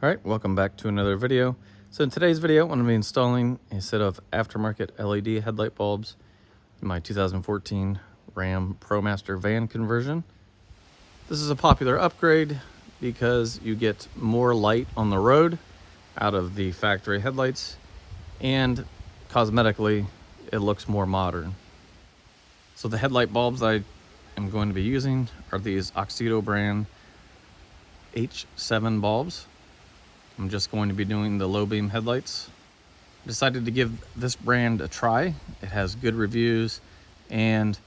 All right, welcome back to another video. So in today's video, I'm going to be installing a set of aftermarket LED headlight bulbs in my 2014 Ram Promaster van conversion. This is a popular upgrade because you get more light on the road out of the factory headlights, and cosmetically, it looks more modern. So the headlight bulbs I am going to be using are these Auxito brand H7 bulbs. I'm just going to be doing the low beam headlights. I decided to give this brand a try. It has good reviews, and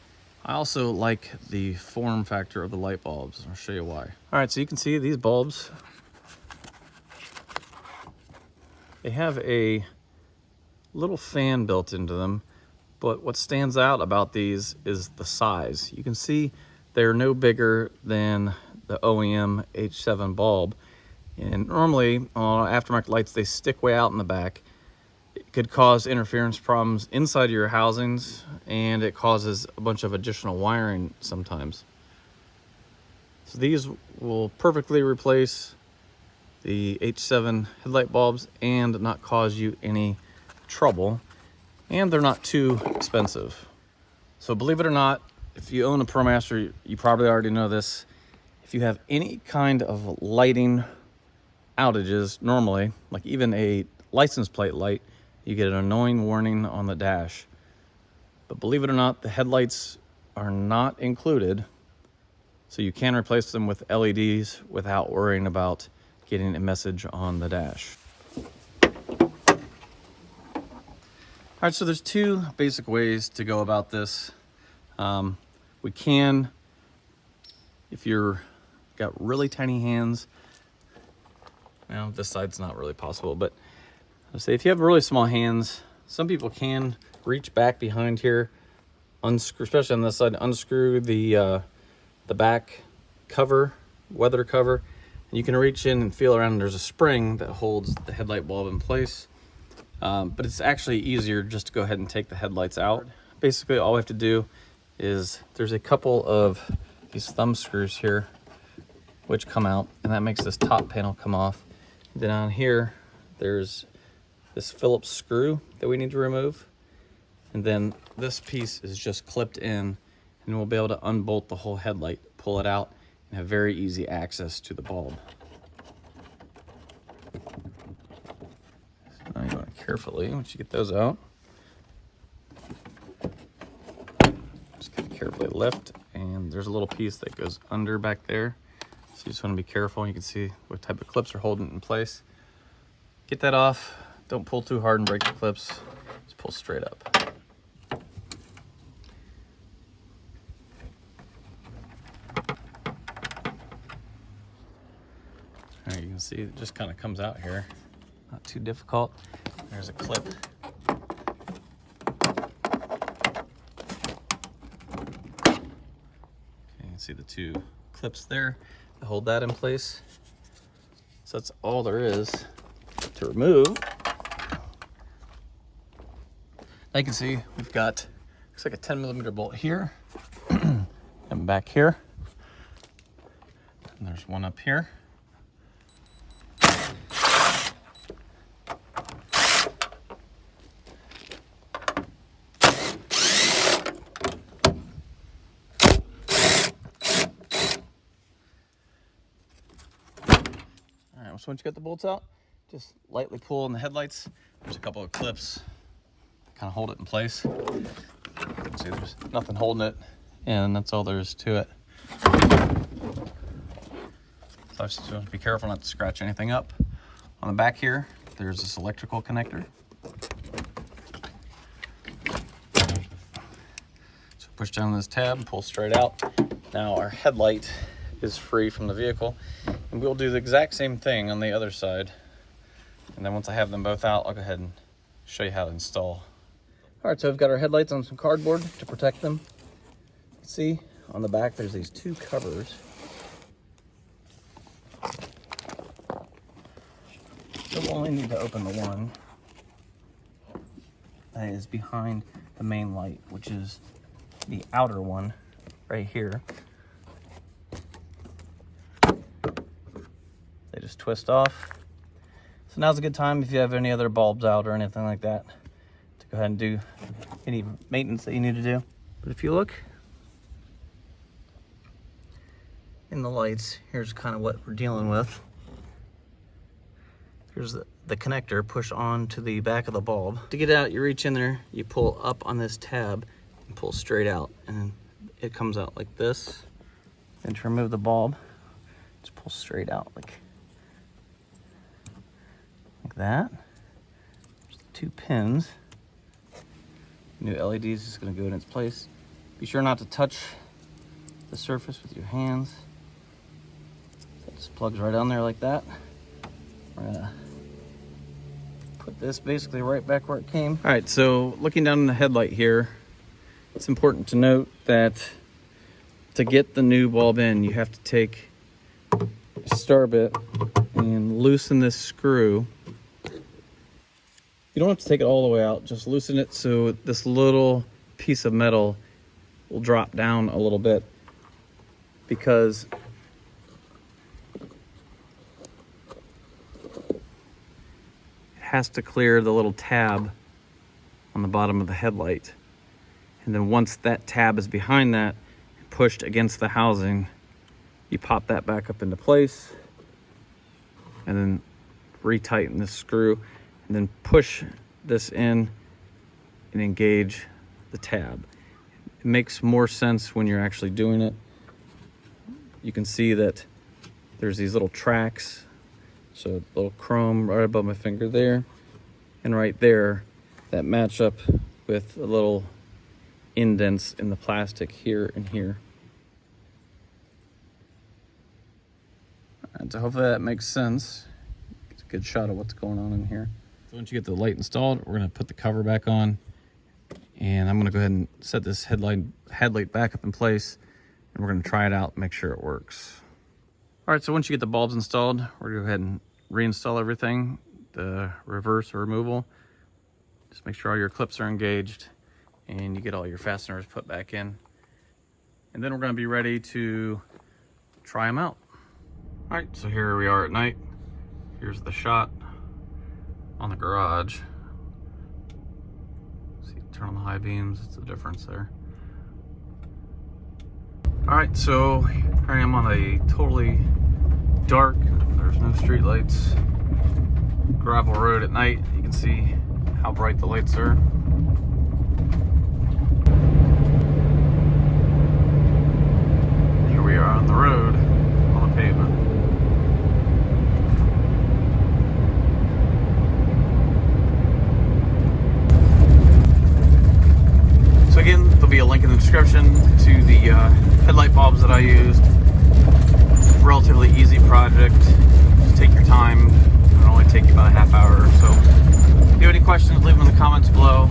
I also like the form factor of the light bulbs. I'll show you why. All right, so you can see these bulbs. They have a little fan built into them, but what stands out about these is the size. You can see they're no bigger than the OEM H7 bulb. And normally on aftermarket lights, they stick way out in the back. It could cause interference problems inside your housings, and it causes a bunch of additional wiring sometimes. So these will perfectly replace the H7 headlight bulbs and not cause you any trouble, and they're not too expensive. So believe it or not, if you own a Promaster, you probably already know this. If you have any kind of lighting outages, normally, like even a license plate light, you get an annoying warning on the dash. But believe it or not, the headlights are not included, so you can replace them with LEDs without worrying about getting a message on the dash. All right, so there's two basic ways to go about this. We can, if you're got really tiny hands, well, this side's not really possible, but let's say if you have really small hands, some people can reach back behind here, unscrew, especially on this side, unscrew the back cover, weather cover, and you can reach in and feel around. There's a spring that holds the headlight bulb in place, but it's actually easier just to go ahead and take the headlights out. Basically, all we have to do is there's a couple of these thumb screws here which come out, and that makes this top panel come off. Then on here, there's this Phillips screw that we need to remove. And then this piece is just clipped in, and we'll be able to unbolt the whole headlight, pull it out, and have very easy access to the bulb. So now you want to carefully, once you get those out, just carefully lift, and there's a little piece that goes under back there. So you just want to be careful. You can see what type of clips are holding it in place. Get that off. Don't pull too hard and break the clips. Just pull straight up. All right, you can see it just kind of comes out here. Not too difficult. There's a clip. Okay, you can see the two clips there. Hold that in place. So that's all there is to remove. Now you can see we've got, looks like a 10mm bolt here and back here, and there's one up here. So once you get the bolts out, just lightly pull on the headlights. There's a couple of clips that kind of hold it in place. You can see there's nothing holding it, and that's all there is to it. So I just want to be careful not to scratch anything up. On the back here, there's this electrical connector. So push down this tab, pull straight out. Now our headlight is free from the vehicle, and we'll do the exact same thing on the other side. And then once I have them both out, I'll go ahead and show you how to install. All right, so I've got our headlights on some cardboard to protect them. See, on the back there's these two covers. So we'll only need to open the one that is behind the main light, which is the outer one right here. They just twist off, So now's a good time if you have any other bulbs out or anything like that to go ahead and do any maintenance that you need to do. But if you look in the lights, here's kind of what we're dealing with. Here's the connector push on to the back of the bulb. To get out, you reach in there, you pull up on this tab and pull straight out, and then it comes out like this. And to remove the bulb, just pull straight out like that. There's the 2 pins. New LED is just going to go in its place. Be sure not to touch the surface with your hands. So it just plugs right on there like that. We're going to put this basically right back where it came. All right, so looking down in the headlight here, it's important to note that to get the new bulb in, you have to take a star bit and loosen this screw. You don't have to take it all the way out, just loosen it so this little piece of metal will drop down a little bit, because it has to clear the little tab on the bottom of the headlight. And then once that tab is behind that, pushed against the housing, you pop that back up into place and then retighten this screw and then push this in and engage the tab. It makes more sense when you're actually doing it. You can see that there's these little tracks, so little chrome right above my finger there and right there that match up with a little indents in the plastic here and here. And so hopefully that makes sense. Get a good shot of what's going on in here. So once you get the light installed, we're gonna put the cover back on, and I'm gonna go ahead and set this headlight back up in place, and we're gonna try it out and make sure it works. All right, so once you get the bulbs installed, we're gonna go ahead and reinstall everything, the reverse or removal. Just make sure all your clips are engaged and you get all your fasteners put back in. And then we're gonna be ready to try them out. All right, so here we are at night. Here's the shot on the garage. See, turn on the high beams, it's the difference there. All right, so here I am on a totally dark, there's no street lights, gravel road at night. You can see how bright the lights are. Here we are on the road, on the pavement. So again, there'll be a link in the description to the headlight bulbs that I used. Relatively easy project. Just take your time. It'll only take you about a half hour or so. If you have any questions, leave them in the comments below.